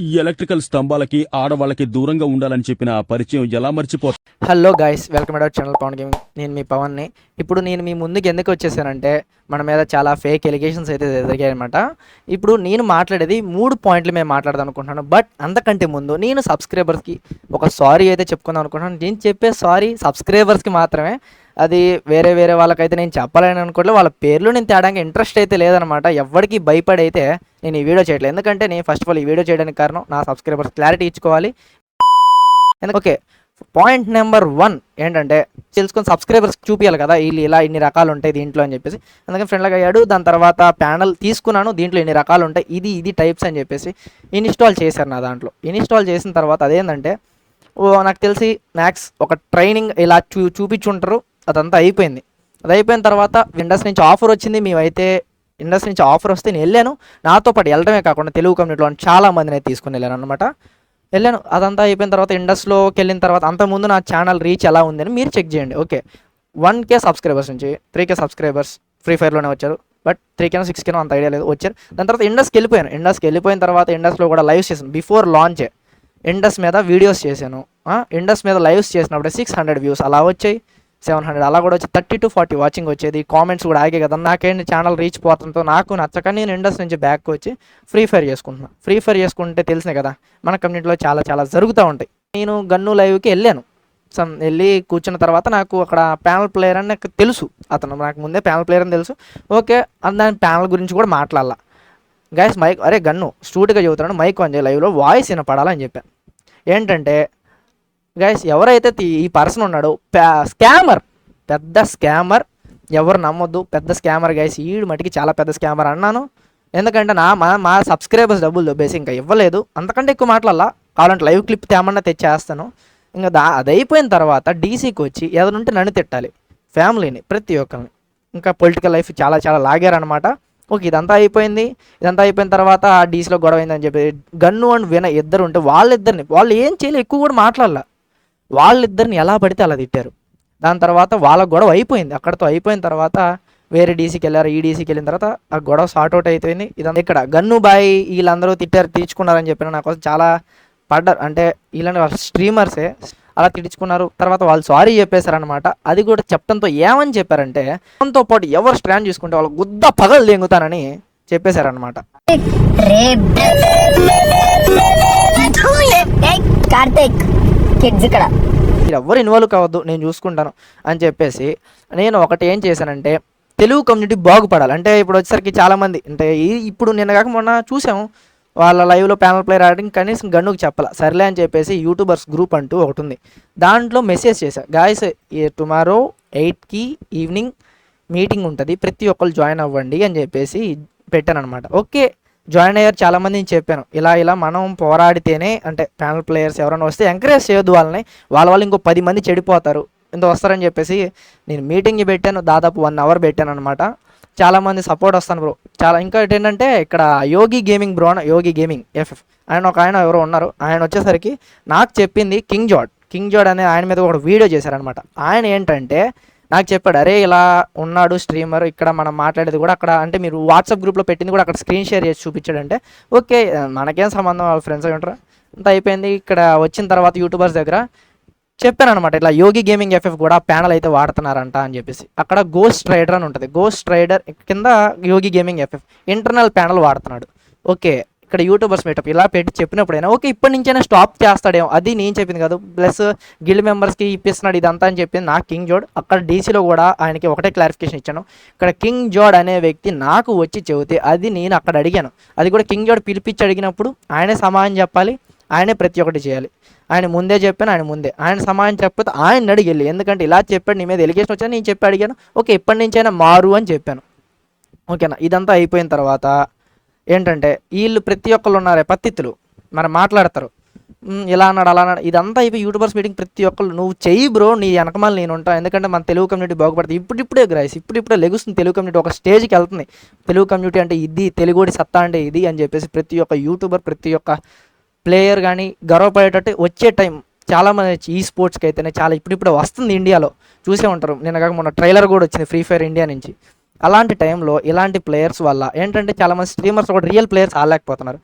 ఈ ఎలక్ట్రికల్ స్తంభాలకి ఆడవాళ్ళకి దూరంగా ఉండాలని చెప్పిన ఆ పరిచయం ఎలా మర్చిపో. Hello guys, welcome to our channel Pawan gaming. నేను మీ పవన్ని. ఇప్పుడు నేను మీ ముందుకు ఎందుకు వచ్చేసానంటే, మన మీద చాలా ఫేక్ ఎలిగేషన్స్ అయితే ఎదిగాయి అనమాట. ఇప్పుడు నేను మాట్లాడేది 3 పాయింట్లు మేము మాట్లాడదాం అనుకుంటున్నాను. బట్ అంతకంటే ముందు నేను సబ్స్క్రైబర్స్కి ఒక సారీ అయితే చెప్పుకుందాం అనుకుంటున్నాను. నేను చెప్పే సారీ సబ్స్క్రైబర్స్కి మాత్రమే, అది వేరే వాళ్ళకైతే నేను చెప్పలేను అనుకోవట్లేదు. వాళ్ళ పేర్లు నేను తేడానికి ఇంట్రెస్ట్ అయితే లేదనమాట. ఎవరికి భయపడి అయితే నేను ఈ వీడియో చేయట్లేదు. ఎందుకంటే నేను ఫస్ట్ ఆఫ్ ఆల్ ఈ వీడియో చేయడానికి కారణం నా సబ్స్క్రైబర్స్ క్లారిటీ ఇచ్చుకోవాలి. ఓకే, పాయింట్ నెంబర్ 1 ఏంటంటే, తెలుసుకొని సబ్స్క్రైబర్స్ చూపించాలి కదా వీళ్ళు ఇలా ఇన్ని రకాలు ఉంటాయి దీంట్లో అని చెప్పేసి. అందుకని ఫ్రెండ్గా అయ్యాడు. దాని తర్వాత ప్యానల్ తీసుకున్నాను, దీంట్లో ఇన్ని రకాలు ఉంటాయి, ఇది టైప్స్ అని చెప్పేసి ఇన్స్టాల్ చేశారు నా దాంట్లో. ఇన్స్టాల్ చేసిన తర్వాత అదేంటంటే, నాకు తెలిసి మ్యాక్స్ ఒక ట్రైనింగ్ ఇలా చూపించుంటారు. అదంతా అయిపోయింది. అది అయిపోయిన తర్వాత విండోస్ నుంచి ఆఫర్ వచ్చింది. మేమైతే విండోస్ నుంచి ఆఫర్ వస్తే నేను వెళ్ళాను. నాతో పాటు వెళ్ళడమే కాకుండా తెలుగు కమ్యూనిటీలో చాలా మందిని అయితే తీసుకుని వెళ్ళాను అనమాట. వెళ్ళాను. అదంతా అయిపోయిన తర్వాత ఇండస్ట్రీలోకి వెళ్ళిన తర్వాత అంతకుముందు నా ఛానల్ రీచ్ ఎలా ఉందని మీరు చెక్ చేయండి. ఓకే, 1K సబ్స్క్రైబర్స్ నుంచి 3K సబ్స్క్రైబర్స్ ఫ్రీ ఫైర్లోనే వచ్చారు. బట్ 3K 6K అంత ఐడియా లేదు, వచ్చారు. దాని తర్వాత ఇండస్కి వెళ్ళిపోయాను. ఇండస్కి వెళ్ళిపోయిన తర్వాత ఇండస్లో కూడా లైవ్స్ చేశాను. బిఫోర్ లాంచ్ ఇండస్ మీద వీడియోస్ చేశాను. ఇండస్ మీద లైవ్స్ చేసినప్పుడు 600 వ్యూస్ అలా వచ్చాయి, 700 అలా కూడా వచ్చి 30 to 40 వాచింగ్ వచ్చేది. కామెంట్స్ కూడా ఆగే కదా. నాకేంటి ఛానల్ రీచ్ పోతుందో నాకు నచ్చక నేను ఇండస్ నుంచి బ్యాక్ వచ్చి ఫ్రీ ఫైర్ చేసుకుంటున్నాను. ఫ్రీ ఫైర్ చేసుకుంటే తెలిసినే కదా మన కమ్యూనిటీలో చాలా జరుగుతూ ఉంటాయి. నేను గన్ను లైవ్కి వెళ్ళాను. వెళ్ళి కూర్చున్న తర్వాత నాకు అక్కడ ప్యానల్ ప్లేయర్ అని నాకు తెలుసు. అతను నాకు ముందే ప్యానల్ ప్లేయర్ అని తెలుసు. ఓకే, దాని ప్యానల్ గురించి కూడా మాట్లాడాల. గైస్ మైక్, అరే గన్ను స్టూట్గా చెబుతున్నాను, మైక్ ఆన్ చేయ, లైవ్లో వాయిస్ వినపడాలని చెప్పాను. ఏంటంటే గైస్, ఎవరైతే ఈ పర్సన్ ఉన్నాడో స్కామర్, పెద్ద స్కామర్, ఎవరు నమ్మొద్దు, పెద్ద స్కామర్ గైస్. ఈడు మటుకి చాలా పెద్ద స్కామర్ అన్నాను. ఎందుకంటే మా సబ్స్క్రైబర్స్ డబ్బులు దొబ్బేసి ఇంకా ఇవ్వలేదు. అంతకంటే ఎక్కువ మాట్లాడాల, కావాలంటే లైవ్ క్లిప్ తేమన్నా తెచ్చేస్తాను. ఇంకా అది అయిపోయిన తర్వాత డీసీకి వచ్చి ఎదనుంటే నన్ను తిట్టాలి, ఫ్యామిలీని, ప్రతి ఒక్కరిని. ఇంకా పొలిటికల్ లైఫ్ చాలా లాగారనమాట. ఓకే, ఇదంతా అయిపోయింది. ఇదంతా అయిపోయిన తర్వాత ఆ డీసీలో గొడవ అయిందని చెప్పి గన్ను అండ్ విన ఇద్దరు ఉంటే వాళ్ళు ఏం చేయలేదు, ఎక్కువ కూడా మాట్లాడాల. వాళ్ళిద్దరిని ఎలా పడితే అలా తిట్టారు. దాని తర్వాత వాళ్ళ గొడవ అయిపోయింది. అక్కడతో అయిపోయిన తర్వాత వేరే డీసీకి వెళ్ళారు. ఈ డీసీకి వెళ్ళిన తర్వాత ఆ గొడవ సార్ట్ అవుట్ అయిపోయింది. ఇదంతా ఇక్కడ గన్ను బాయ్ వీళ్ళందరూ తీర్చుకున్నారని చెప్పిన నాకు చాలా పడ్డారు. అంటే వీళ్ళని వాళ్ళ స్ట్రీమర్సే అలా తిట్టించుకున్నారు. తర్వాత వాళ్ళు సారీ చెప్పేశారనమాట. అది కూడా చెప్పడంతో ఏమని చెప్పారంటే, దాంతో పాటు ఎవరు స్ట్రాండ్ చూసుకుంటే వాళ్ళు గుద్ద పగలు దెంగుతానని చెప్పేశారనమాట. ఎవరు ఇన్వాల్వ్ కావద్దు, నేను చూసుకుంటాను అని చెప్పేసి నేను ఒకటి ఏం చేశానంటే, తెలుగు కమ్యూనిటీ బాగుపడాలి అంటే, ఇప్పుడు వచ్చేసరికి చాలామంది అంటే ఇప్పుడు నిన్న కాక మొన్న చూసాము వాళ్ళ లైవ్లో ప్యానల్ ప్లేయర్ ఆడడానికి కనీసం గన్నుకు చెప్పాల. సర్లే అని చెప్పేసి యూట్యూబర్స్ గ్రూప్ అంటూ ఒకటి ఉంది, దాంట్లో మెసేజ్ చేశా, గాయస్ టుమారో 8కి ఈవినింగ్ మీటింగ్ ఉంటుంది, ప్రతి ఒక్కరు జాయిన్ అవ్వండి అని చెప్పేసి పెట్టాను అనమాట. ఓకే, జాయిన్ అయ్యారు చాలామంది. నేను చెప్పాను ఇలా మనం పోరాడితేనే, అంటే ప్యానల్ ప్లేయర్స్ ఎవరైనా వస్తే ఎంకరేజ్ చేయొద్దు వాళ్ళని, వాళ్ళ ఇంకో 10 మంది చెడిపోతారు, ఇంత వస్తారని చెప్పేసి నేను మీటింగ్ పెట్టాను. దాదాపు 1 hour పెట్టాను అనమాట. చాలామంది సపోర్ట్ వస్తాను బ్రో. ఇంకా ఏంటంటే ఇక్కడ యోగి గేమింగ్ బ్రో, యోగి గేమింగ్ FF ఆయన ఎవరో ఉన్నారు. ఆయన వచ్చేసరికి నాకు చెప్పింది కింగ్ జాడ్ అనే ఆయన మీద ఒక వీడియో చేశారనమాట. ఆయన ఏంటంటే నాకు చెప్పాడు, అరే ఇలా ఉన్నాడు స్ట్రీమర్, ఇక్కడ మనం మాట్లాడేది కూడా అక్కడ, అంటే మీరు వాట్సాప్ గ్రూప్లో పెట్టింది కూడా అక్కడ స్క్రీన్ షేర్ చేసి చూపించాడంటే, ఓకే మనకేం సంబంధం, వాళ్ళ ఫ్రెండ్స్ అయి ఉంటారు. అంత అయిపోయింది. ఇక్కడ వచ్చిన తర్వాత యూట్యూబర్స్ దగ్గర చెప్పాను అనమాట, ఇట్లా యోగి గేమింగ్ FF కూడా ప్యానల్ అయితే వాడుతున్నారంట అని చెప్పేసి. అక్కడ గోస్ట్ రైడర్ అని ఉంటుంది, గోస్ట్ రైడర్ కింద Yogi gaming FF internal panel వాడుతున్నాడు. ఓకే, ఇక్కడ యూట్యూబర్స్ మీటప్ ఇలా పెట్టి చెప్పినప్పుడైనా ఓకే ఇప్పటి నుంచైనా స్టాప్ చేస్తాడేమో, అది నేను చెప్పింది కాదు. ప్లస్ గిల్డ్ మెంబర్స్కి ఇప్పిస్తున్నాడు ఇదంతా అని చెప్పింది నాకు కింగ్ జోడ్. అక్కడ డీసీలో కూడా ఆయనకి ఒకటే క్లారిఫికేషన్ ఇచ్చాను, ఇక్కడ కింగ్ జోడ్ అనే వ్యక్తి నాకు వచ్చి చెబితే అది నేను అక్కడ అడిగాను, అది కూడా కింగ్ జోడ్ పిలిపించి అడిగినప్పుడు ఆయనే సమాధానం చెప్పాలి, ఆయనే ప్రతి ఒక్కటి చేయాలి. ఆయన ముందే చెప్పాను, ఆయన సమాధానం చెప్పకపోతే ఆయన అడిగెళ్ళి, ఎందుకంటే ఇలా చెప్పాడు నీ మీద ఎలిగేషన్ వచ్చా, నేను చెప్పి అడిగాను. ఓకే ఇప్పటి నుంచైనా మారు అని చెప్పాను. ఓకేనా, ఇదంతా అయిపోయిన తర్వాత ఏంటంటే వీళ్ళు ప్రతి ఒక్కళ్ళు ఉన్నారే పత్తిత్తులు మరి మాట్లాడతారు, ఇలా అన్నాడు అలా అన్నాడు. ఇదంతా అయిపోయి యూట్యూబర్స్ మీటింగ్ ప్రతి ఒక్కళ్ళు నువ్వు చెయ్యి బ్రో, నీ వెనకమాల నేను ఉంటాను, ఎందుకంటే మన తెలుగు కమ్యూనిటీ బాగుపడుతుంది. ఇప్పుడిప్పుడే గ్రైస్, ఇప్పుడిప్పుడే లెగుస్తుంది తెలుగు కమ్యూనిటీ, ఒక స్టేజ్కి వెళ్తుంది. తెలుగు కమ్యూనిటీ అంటే ఇది, తెలుగుడి సత్తా అంటే ఇది అని చెప్పేసి ప్రతి ఒక్క యూట్యూబర్, ప్రతి ఒక్క ప్లేయర్ కానీ గర్వపడేటట్టు వచ్చే టైం చాలామంది ఈ స్పోర్ట్స్కి అయితేనే చాలా ఇప్పుడిప్పుడే వస్తుంది. ఇండియాలో చూసే ఉంటారు, నిన్న కాక మొన్న ట్రైలర్ కూడా వచ్చింది ఫ్రీ ఫైర్ ఇండియా నుంచి. అలాంటి టైంలో ఇలాంటి ప్లేయర్స్ వల్ల ఏంటంటే చాలామంది స్ట్రీమర్స్ కూడా రియల్ ప్లేయర్స్ ఆడలేకపోతున్నారు.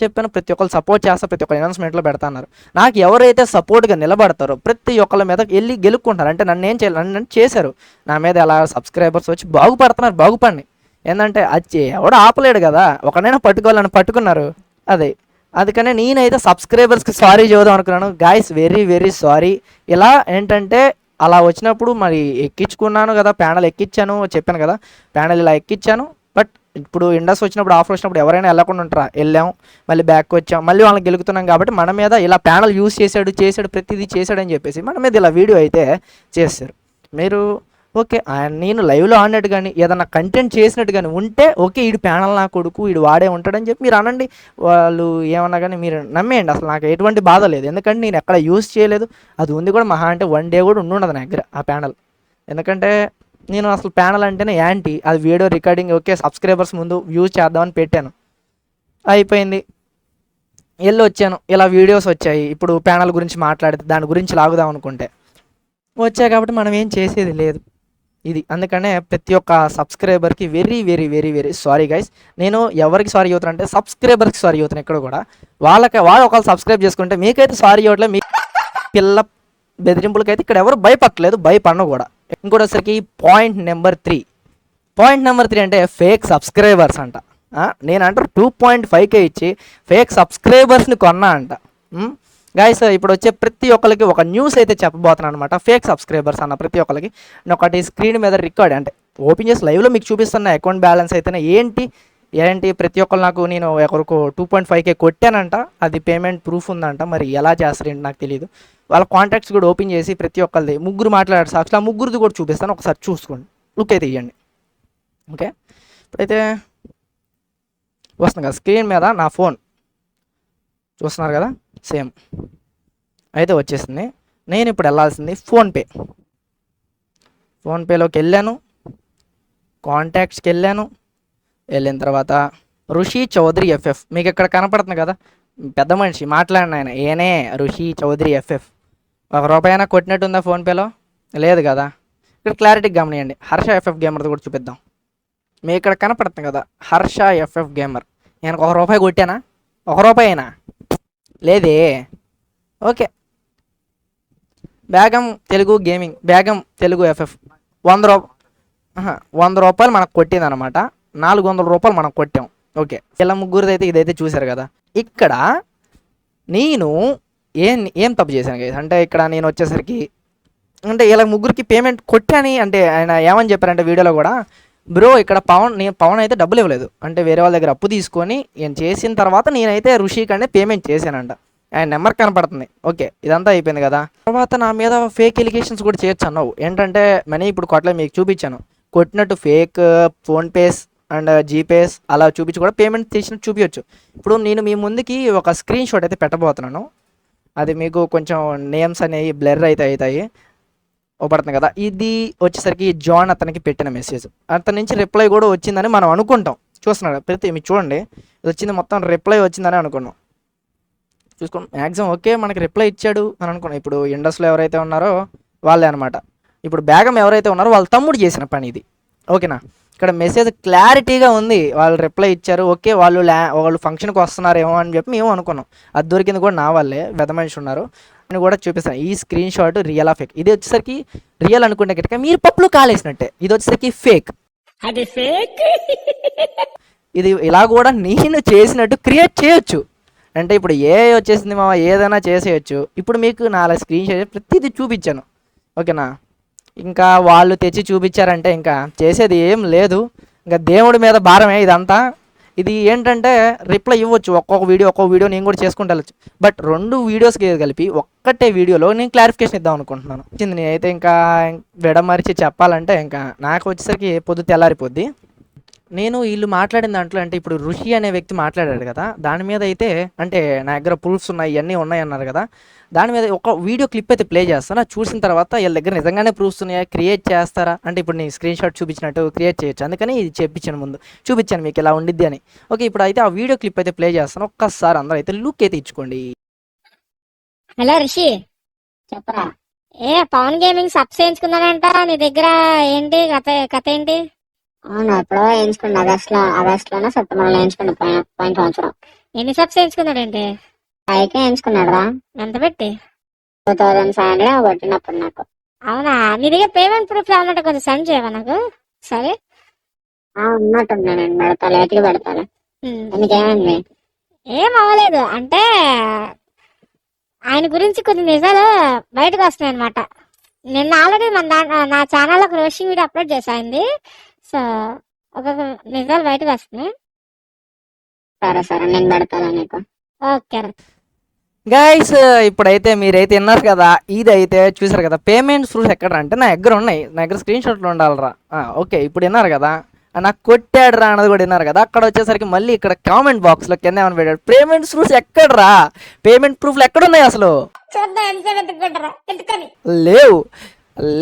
చెప్పాను, ప్రతి ఒక్కరు సపోర్ట్ చేస్తారు, ప్రతి ఒక్కరు అనౌన్స్మెంట్లో పెడతాన్నారు. నాకు ఎవరైతే సపోర్ట్గా నిలబడతారో ప్రతి ఒక్కళ్ళ మీద వెళ్ళి గెలుక్కుంటారు. అంటే నన్ను ఏం చేయాలి, నన్ను చేశారు, నా మీద ఎలా సబ్స్క్రైబర్స్ వచ్చి బాగుపడుతున్నారు, బాగుపడి ఏంటంటే అది ఎవడు ఆపలేడు కదా, ఒకనైనా పట్టుకోవాలని పట్టుకున్నారు. అదే అందుకనే నేనైతే సబ్స్క్రైబర్స్కి సారీ చెబుదాం అనుకున్నాను. Guys very very sorry. ఇలా ఏంటంటే అలా వచ్చినప్పుడు మరి ఎక్కించుకున్నాను కదా, ప్యానల్ ఎక్కించాను, చెప్పాను కదా ప్యానల్ ఇలా ఎక్కించాను. బట్ ఇప్పుడు ఇండస్ వచ్చినప్పుడు ఆఫర్ వచ్చినప్పుడు ఎవరైనా వెళ్ళకుండా ఉంటారా, వెళ్ళాం, మళ్ళీ బ్యాక్ వచ్చాం, మళ్ళీ వాళ్ళని గెలుగుతున్నాం. కాబట్టి మన మీద ఇలా ప్యానల్ యూస్ చేశాడు ప్రతిదీ చేశాడని చెప్పేసి మన మీద ఇలా వీడియో అయితే చేస్తారు. మీరు ఓకే నేను లైవ్లో ఆడినట్టు కానీ ఏదన్నా కంటెంట్ చేసినట్టు కానీ ఉంటే ఓకే, వీడు ప్యానల్ నా కొడుకు, వీడు వాడే ఉంటాడని చెప్పి మీరు అనండి. వాళ్ళు ఏమన్నా కానీ మీరు నమ్మేయండి, అసలు నాకు ఎటువంటి బాధ లేదు. ఎందుకంటే నేను ఎక్కడ యూస్ చేయలేదు, అది ఉంది కూడా మహా అంటే 1 డే కూడా ఉండుండదు నా దగ్గర ఆ ప్యానల్. ఎందుకంటే నేను అసలు ప్యానల్ అంటేనే యాంటీ. అది వీడియో రికార్డింగ్ ఓకే, సబ్స్క్రైబర్స్ ముందు యూజ్ చేద్దామని పెట్టాను, అయిపోయింది, వెళ్ళి వచ్చాను. ఇలా వీడియోస్ వచ్చాయి. ఇప్పుడు ప్యానల్ గురించి మాట్లాడితే దాని గురించి లాగుదాం అనుకుంటే వచ్చాయి, కాబట్టి మనం ఏం చేసేది లేదు. ఇది అందుకనే ప్రతి ఒక్క సబ్స్క్రైబర్కి very very very very sorry guys. నేను ఎవరికి సారీ చెబుతాను అంటే సబ్స్క్రైబర్కి సారీ చెబుతాను. ఇక్కడ కూడా వాళ్ళు ఒకళ్ళు సబ్స్క్రైబ్ చేసుకుంటే మీకైతే సారీ ఇవ్వట్లేదు. మీ పిల్ల బెదిరింపులకైతే ఇక్కడ ఎవరు భయపడలేదు, భయపడను కూడా. ఇంకోటిసరికి పాయింట్ నెంబర్ 3 అంటే ఫేక్ సబ్స్క్రైబర్స్ అంట. నేనంటారు 2.5K ఇచ్చి ఫేక్ సబ్స్క్రైబర్స్ని కొన్నా అంట. గాయస్ ఇప్పుడు వచ్చే ప్రతి ఒక్కరికి ఒక న్యూస్ అయితే చెప్పబోతున్నాను అనమాట. ఫేక్ సబ్స్క్రైబర్స్ అన్న ప్రతి ఒక్కరికి నేను ఒకటి స్క్రీన్ మీద రికార్డ్ అంటే ఓపెన్ చేసి లైవ్లో మీకు చూపిస్తున్న అకౌంట్ బ్యాలెన్స్ అయితేనే ఏంటి ప్రతి ఒక్కరు నాకు నేను ఒకరికి 2.5K కొట్టానంట, అది పేమెంట్ ప్రూఫ్ ఉందంట. మరి ఎలా చేస్తారేంటి నాకు తెలియదు. వాళ్ళ కాంటాక్ట్స్ కూడా ఓపెన్ చేసి ప్రతి ఒక్కరిది 3 మాట్లాడారు సాక్షి, ఆ 3 కూడా చూపిస్తాను, ఒకసారి చూసుకోండి, లుక్ అయితే ఇవ్వండి. ఓకే ఇప్పుడైతే వస్తుంది కదా స్క్రీన్ మీద నా ఫోన్ చూస్తున్నారు కదా, సేమ్ అయితే వచ్చేసింది. నేను ఇప్పుడు వెళ్ళాల్సింది ఫోన్పేలోకి వెళ్ళాను, కాంటాక్ట్స్కి వెళ్ళాను. వెళ్ళిన తర్వాత ఋషి చౌదరి ఎఫ్ఎఫ్ మీకు ఇక్కడ కనపడుతుంది కదా, పెద్ద మనిషి మాట్లాడిన ఆయన, ఏనే ఋషి చౌదరి ఎఫ్ఎఫ్. ₹1 అయినా కొట్టినట్టుందా ఫోన్పేలో? లేదు కదా. ఇక్కడ క్లారిటీగా గమనియండి. హర్ష ఎఫ్ఎఫ్ గేమర్ది కూడా చూపిద్దాం. మీకు ఇక్కడ కనపడుతుంది కదా హర్ష ఎఫ్ఎఫ్ గేమర్. నేను ₹1 కొట్టానా? ₹1 అయినా లేదే. Okay Begum Telugu gaming, Begum Telugu FF ₹100 మనకు కొట్టిందనమాట. ₹400 మనం కొట్టాం. ఓకే ఇలా ముగ్గురిది అయితే ఇదైతే చూశారు కదా. ఇక్కడ నేను ఏం తప్పు చేశాను కదా అంటే ఇక్కడ నేను వచ్చేసరికి అంటే ఇలా ముగ్గురికి పేమెంట్ కొట్టాని అంటే ఆయన ఏమని చెప్పారంటే వీడియోలో కూడా, బ్రో ఇక్కడ పవన్ అయితే డబ్బులు ఇవ్వలేదు అంటే వేరే వాళ్ళ దగ్గర అప్పు తీసుకొని నేను చేసిన తర్వాత నేనైతే ఋషికనే పేమెంట్ చేశానంట. ఆయన నెంబర్ కనపడుతుంది. ఓకే ఇదంతా అయిపోయింది కదా. తర్వాత నా మీద ఫేక్ ఎలిగేషన్స్ కూడా చేయొచ్చు అన్నావు. ఏంటంటే మనీ ఇప్పుడు కొట్టలే, మీకు చూపించాను కొట్టినట్టు ఫేక్ ఫోన్పేస్ అండ్ జీపేస్ అలా చూపించి కూడా పేమెంట్ చేసినట్టు చూపించచ్చు. ఇప్పుడు నేను మీ ముందుకి ఒక స్క్రీన్ షాట్ అయితే పెట్టబోతున్నాను. అది మీకు కొంచెం నేమ్స్ అనేవి బ్లర్ అయితే అవుతాయి, పడుతుంది కదా. ఇది వచ్చేసరికి జాన్ అతనికి పెట్టిన మెసేజ్, అతని నుంచి రిప్లై కూడా వచ్చిందని మనం అనుకుంటాం. చూస్తున్నాడు మీరు చూడండి, ఇది వచ్చింది మొత్తం రిప్లై వచ్చిందని అనుకున్నాం. చూసుకోండి మ్యాక్సిమం ఓకే మనకి రిప్లై ఇచ్చాడు అని అనుకున్నాం. ఇప్పుడు ఇండస్లో ఎవరైతే ఉన్నారో వాళ్ళే అనమాట. ఇప్పుడు బేగం ఎవరైతే ఉన్నారో వాళ్ళ తమ్ముడు చేసిన పని ఇది. ఓకేనా, ఇక్కడ మెసేజ్ క్లారిటీగా ఉంది, వాళ్ళు రిప్లై ఇచ్చారు. ఓకే వాళ్ళు ఫంక్షన్కి వస్తున్నారేమో అని చెప్పి మేము అనుకున్నాం. అది దొరికింది కూడా నా వాళ్ళే, పెద్ద మనిషి ఉన్నారు అని కూడా చూపిస్తాను. ఈ స్క్రీన్ షాట్ రియల్ ఫేక్. ఇది వచ్చేసరికి రియల్ అనుకుంటే గట్టిగా మీరు పప్పులు కాలేసినట్టే, ఇది వచ్చేసరికి ఫేక్. అది ఫేక్. ఇది ఇలా కూడా నేను చేసినట్టు క్రియేట్ చేయొచ్చు. అంటే ఇప్పుడు వచ్చేసింది మామ, ఏదైనా చేసేయచ్చు. ఇప్పుడు మీకు 4 స్క్రీన్ షాట్ ప్రతిదీ చూపించాను. ఓకేనా, ఇంకా వాళ్ళు తెచ్చి చూపించారంటే ఇంకా చేసేది ఏం లేదు. ఇంకా దేవుడి మీద భారమే ఇదంతా. ఇది ఏంటంటే రిప్లై ఇవ్వచ్చు ఒక్కొక్క వీడియో నేను కూడా చేసుకుంటూ వెళ్ళచ్చు. బట్ 2 వీడియోస్కి కలిపి ఒక్కటే వీడియోలో నేను క్లారిఫికేషన్ ఇద్దాం అనుకుంటున్నాను. నేనైతే ఇంకా విడమరిచి చెప్పాలంటే ఇంకా నాకు వచ్చేసరికి పొద్దు తెల్లారిపోద్ది. నేను వీళ్ళు మాట్లాడిన దాంట్లో అంటే ఇప్పుడు ఋషి అనే వ్యక్తి మాట్లాడాడు కదా, దాని మీద అయితే అంటే నా దగ్గర ప్రూఫ్స్ ఉన్నాయి, ఇవన్నీ ఉన్నాయి అన్నారు కదా. దాని మీద ఒక వీడియో క్లిప్ అయితే ప్లే చేస్తాను. చూసిన తర్వాత వీళ్ళ దగ్గర నిజంగానే ప్రూఫ్స్ ఉన్నాయా, క్రియేట్ చేస్తారా అంటే ఇప్పుడు నేను స్క్రీన్ షాట్ చూపించినట్టు క్రియేట్ చేయొచ్చు. అందుకని ఇది చెప్పించాను, ముందు చూపించాను మీకు ఇలా ఉండిద్ది అని. ఓకే ఇప్పుడు అయితే ఆ వీడియో క్లిప్ అయితే ప్లే చేస్తాను. ఒక్కసారి అందరూ అయితే లుక్ అయితే ఇచ్చుకోండి. హలో రిషి, చెప్పరా. పవన్ గేమింగ్ సబ్ చేయించుకున్నాడంట, నీ దగ్గర ఏంటి కథ ఏంటి? అవును ఎప్పుడో వేయించుకోండి, ఆగస్ట్ లోనే సెప్టెంబర్ లో వేయించుకోండి పోయిన సంవత్సరం. ఎన్ని సబ్స్ చేయించుకున్నాడంటే? అయితే ఎంచుకున్నాడు రా. ఎంత పెట్టి? 2500 కొట్టినప్పుడు నాకు. అవునా? నీ దగ్గర పేమెంట్ ప్రూఫ్ ఏమన్నట్టు కొంచెం సెండ్ చేయవా నాకు? సరే. ఉన్నట్టున్నా, నేను పెడతాను, ఎతికి పెడతాను. ఎందుకేమైంది? ఏం అవ్వలేదు, అంటే ఆయన గురించి కొన్ని నిజాలు బయటకు వస్తున్నాయి అనమాట. నిన్న ఆల్రెడీ నా ఛానల్ ఒక రోషింగ్ వీడియో అప్లోడ్ చేసాయింది. సో ఒక్కొక్క నిజాలు బయటకు వస్తున్నాయి. సరే సరే, నేను పెడతాను నీకు. ఓకే. గైస్ ఇప్పుడైతే మీరైతే విన్నారు కదా, ఇది అయితే చూసారు కదా. పేమెంట్ ప్రూఫ్ ఎక్కడ అంటే నా దగ్గర ఉన్నాయి, నా దగ్గర స్క్రీన్ షాట్లు ఉండాలిరా. ఓకే, ఇప్పుడు విన్నారు కదా, నాకు కొట్టాడు రా అన్నది కూడా విన్నారు కదా. అక్కడ వచ్చేసరికి మళ్ళీ ఇక్కడ కామెంట్ బాక్స్లో కింద ఏమని పెట్టాడు, పేమెంట్ ప్రూఫ్స్ ఎక్కడరా, పేమెంట్ ప్రూఫ్లు ఎక్కడున్నాయి అసలు? లేవు.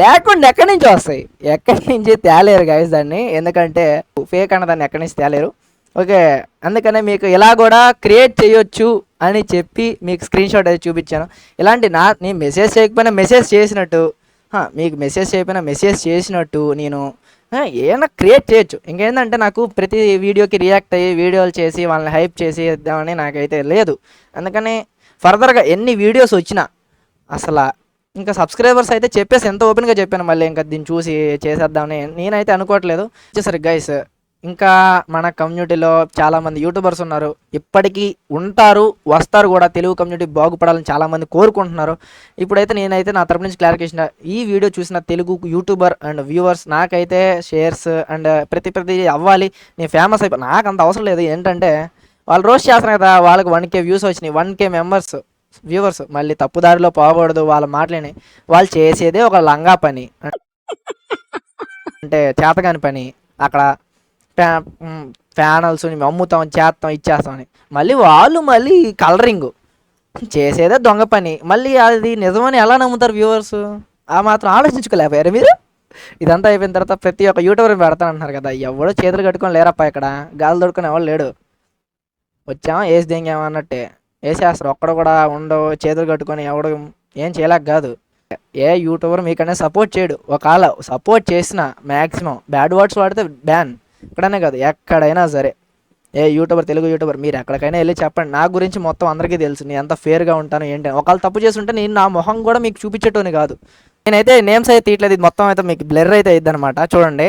లేకుండా ఎక్కడి నుంచి వస్తాయి? ఎక్కడి నుంచి తేలేరు గైస్ దాన్ని, ఎందుకంటే ఫేక్ అన్న దాన్ని ఎక్కడి నుంచి తేలేరు. ఓకే, అందుకనే మీకు ఇలా కూడా క్రియేట్ చేయొచ్చు అని చెప్పి మీకు స్క్రీన్ షాట్ అయితే చూపించాను. ఇలాంటి నేను మెసేజ్ చేయకపోయినా మెసేజ్ చేసినట్టు, మీకు మెసేజ్ చేయకపోయినా మెసేజ్ చేసినట్టు నేను ఏమైనా క్రియేట్ చేయొచ్చు. ఇంకేంటంటే నాకు ప్రతి వీడియోకి రియాక్ట్ అయ్యి వీడియోలు చేసి వాళ్ళని హైప్ చేసి ఇద్దామని నాకైతే లేదు. అందుకని ఫర్దర్గా ఎన్ని వీడియోస్ వచ్చినా అసలు ఇంకా సబ్స్క్రైబర్స్ అయితే చెప్పేసి ఎంత ఓపెన్గా చెప్పాను, మళ్ళీ ఇంకా దీన్ని చూసి చేసేద్దామని నేనైతే అనుకోవట్లేదు. వచ్చేసరికి గైస్ ఇంకా మన కమ్యూనిటీలో చాలామంది యూట్యూబర్స్ ఉన్నారు, ఇప్పటికీ ఉంటారు, వస్తారు కూడా. తెలుగు కమ్యూనిటీ బాగుపడాలని చాలామంది కోరుకుంటున్నారు. ఇప్పుడైతే నేనైతే నా తరపు నుంచి క్లారిఫికేషన్, ఈ వీడియో చూసిన తెలుగు యూట్యూబర్ అండ్ వ్యూవర్స్ నాకైతే షేర్స్ అండ్ ప్రతి అవ్వాలి, నేను ఫేమస్ అయిపో, నాకు అంత అవసరం లేదు. ఏంటంటే వాళ్ళు రోజు చేస్తున్నారు కదా, వాళ్ళకి 1K వ్యూస్ వచ్చినాయి, 1K మెంబర్స్ వ్యూవర్స్. మళ్ళీ తప్పుదారిలో పోకూడదు వాళ్ళ మాటలేని. వాళ్ళు చేసేదే ఒక లంగా పని, అంటే చేతగాని పని. అక్కడ ప్యానల్స్ అమ్ముతాం, చేస్తాం, ఇచ్చేస్తామని మళ్ళీ కలరింగ్ చేసేదే దొంగ పని. మళ్ళీ అది నిజమని ఎలా నమ్ముతారు వ్యూవర్స్? ఆ మాత్రం ఆలోచించుకోలేకపోయారు మీరు? ఇదంతా అయిపోయిన తర్వాత ప్రతి ఒక్క యూట్యూబర్ పెడతానంటున్నారు కదా, ఎవడో చేతులు కట్టుకొని లేరప్ప, ఇక్కడ గాలి దొడుకొని ఎవరు లేడు. వచ్చామా వేసి దింగామన్నట్టే వేసేస్తారు. ఒక్కడ కూడా ఉండవు, చేతులు కట్టుకొని ఎవడు ఏం చేయలేక కాదు. ఏ యూట్యూబర్ మీకనే సపోర్ట్ చేయడు. ఒకవేళ సపోర్ట్ చేసిన మ్యాక్సిమం బ్యాడ్ వర్డ్స్ వాడితే బ్యాన్. ఇక్కడనే కాదు, ఎక్కడైనా సరే. ఏ యూట్యూబర్, తెలుగు యూట్యూబర్, మీరు ఎక్కడికైనా వెళ్ళి చెప్పండి, నా గురించి మొత్తం అందరికీ తెలుసు, నేను ఎంత ఫేర్గా ఉంటాను ఏంటి. ఒకవేళ తప్పు చేస్తుంటే నేను నా మొహం కూడా మీకు చూపించేటోని కాదు. నేనైతే నేమ్స్ అయితే తీయట్లేదు, ఇది మొత్తం అయితే మీకు బ్లర్ అయితే అయ్యిద్ది అనమాట. చూడండి,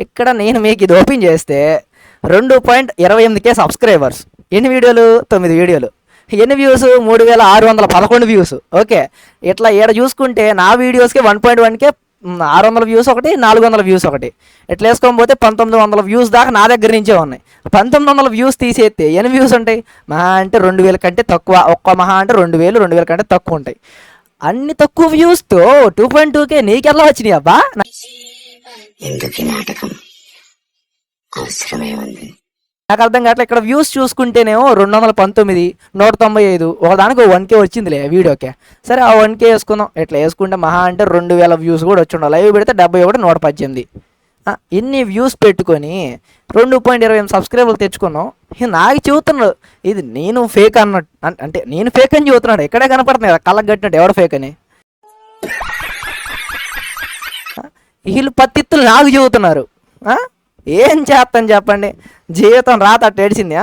ఇక్కడ నేను మీకు ఇది ఓపెన్ చేస్తే 2.28K సబ్స్క్రైబర్స్, ఎన్ని వీడియోలు? 9 వీడియోలు. ఎన్ని వ్యూస్? 3611 వ్యూస్. ఓకే, ఇట్లా ఈడ చూసుకుంటే నా వీడియోస్కి 1.1K 600 వ్యూస్ ఒకటి, 400 వ్యూస్ ఒకటి. ఎట్లా వేసుకోకపోతే 1900 వ్యూస్ దాకా నా దగ్గర నుంచే ఉన్నాయి. 1900 వ్యూస్ తీసేస్తే ఎన్ని వ్యూస్ ఉంటాయి? మహా అంటే 2000 కంటే తక్కువ. మహా అంటే 2000 కంటే తక్కువ ఉంటాయి. అన్ని తక్కువ వ్యూస్తో 2.2K నీకెలా వచ్చినాయి అబ్బా? నాకు అర్థం కావట్లేదు. ఇక్కడ వ్యూస్ చూసుకుంటేనేమో 219, 195, ఒకదానికి 1K వచ్చిందిలే వీడియోకే. సరే, ఆ 1K వేసుకుందాం. ఇట్లా వేసుకుంటే మహా అంటే 2000 వ్యూస్ కూడా వచ్చి ఉండాలి. లైవ్ పెడితే 71, 118. ఇన్ని వ్యూస్ పెట్టుకొని 2.28 సబ్స్క్రైబర్లు తెచ్చుకున్నాం. నాకు చెబుతున్నాడు ఇది నేను ఫేక్ అన్నట్టు, అంటే నేను ఫేక్ అని చెబుతున్నాడు. ఇక్కడే కనపడుతుంది కదా కళ్ళకు కట్టినట్టు ఎవడు ఫేక్ అని. వీళ్ళు పత్తిత్తులు నాకు చెబుతున్నారు. ఏం చేస్తాను చెప్పండి, జీవితం రాత అట్ట ఏడిచింది.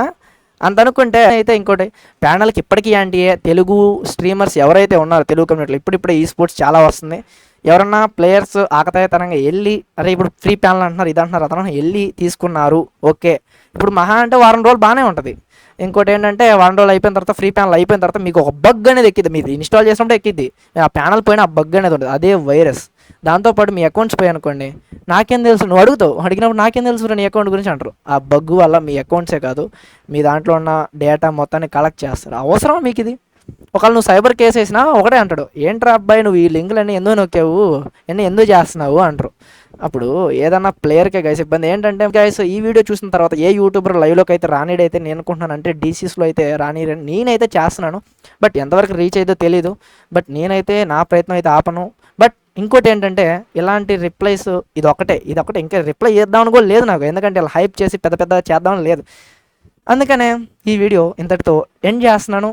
అంత అనుకుంటే అయితే ఇంకోటి ప్యానల్కి ఇప్పటికీ అంటే తెలుగు స్ట్రీమర్స్ ఎవరైతే ఉన్నారో తెలుగు కమ్యూనిటీలో ఇప్పుడిప్పుడే ఈ స్పోర్ట్స్ చాలా వస్తుంది. ఎవరన్నా ప్లేయర్స్ ఆకతాయితనంగా వెళ్ళి అరే ఇప్పుడు ఫ్రీ ప్యానల్ అంటున్నారు, ఇది అంటున్నారు, అతను వెళ్ళి తీసుకున్నారు. ఓకే, ఇప్పుడు మహా అంటే వారం రోజులు బాగానే ఉంటుంది. ఇంకోటి ఏంటంటే వారం రోజులు అయిపోయిన తర్వాత ఫ్రీ ప్యానల్ అయిపోయిన తర్వాత మీకు ఒక బగ్ అనేది ఎక్కిద్ది. మీరు ఇన్స్టాల్ చేసినప్పుడు ఎక్కిద్ది, ఆ ప్యానల్ పోయిన ఆ బగ్ అనేది ఉంటుంది, అదే వైరస్. దాంతోపాటు మీ అకౌంట్స్ పోయి అనుకోండి, నాకేం తెలుసు, నువ్వు అడుగుతావు, అడిగినప్పుడు నాకేం తెలుసు నీ అకౌంట్ గురించి అంటారు. ఆ బగ్ వల్ల మీ అకౌంట్సే కాదు మీ దాంట్లో ఉన్న డేటా మొత్తాన్ని కలెక్ట్ చేస్తారు. అవసరమా మీకు ఇది? ఒకవేళ నువ్వు సైబర్ కేసు వేసినా ఒకటే అంటాడు, ఏంట్రా అబ్బాయి నువ్వు ఈ లింకులన్నీ ఎందుకు నొక్కావు, ఎందుకు చేస్తున్నావు అంటారు. అప్పుడు ఏదన్నా ప్లేయర్కే గైస్ ఇబ్బంది. ఏంటంటే గైస్ ఈ వీడియో చూసిన తర్వాత ఏ యూట్యూబర్ లైవ్లోకి అయితే రానిడైతే నేను అనుకుంటున్నాను, అంటే డీసీస్లో అయితే రానిరని నేనైతే చేస్తున్నాను. బట్ ఎంతవరకు రీచ్ అయితే తెలీదు. బట్ నేనైతే నా ప్రయత్నం అయితే ఆపను. బట్ ఇంకోటి ఏంటంటే ఇలాంటి రిప్లైస్ ఇదొకటే ఇంకా రిప్లై చేద్దామని కూడా లేదు నాకు, ఎందుకంటే ఇలా హైప్ చేసి పెద్ద చేద్దామని లేదు. అందుకనే ఈ వీడియో ఇంతటితో ఎండ్ చేస్తున్నాను.